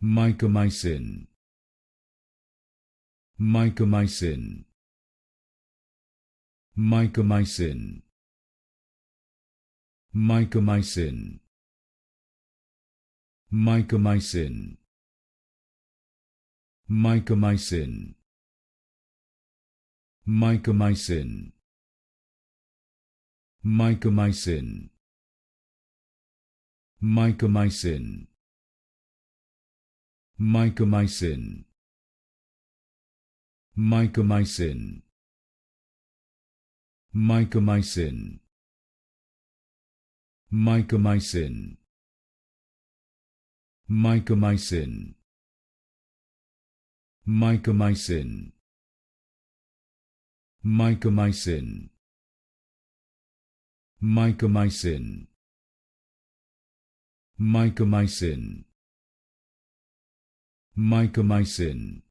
Mycomycin. Mycomycin. Mycomycin. Mycomycin. Mycomycin. Mycomycin. Mycomycin. Mycomycin. Mycomycin. Mycomycin. Mycomycin. Mycomycin. Mycomycin. Mycomycin. Mycomycin. Mycomycin. Mycomycin. Mycomycin. Mycomycin.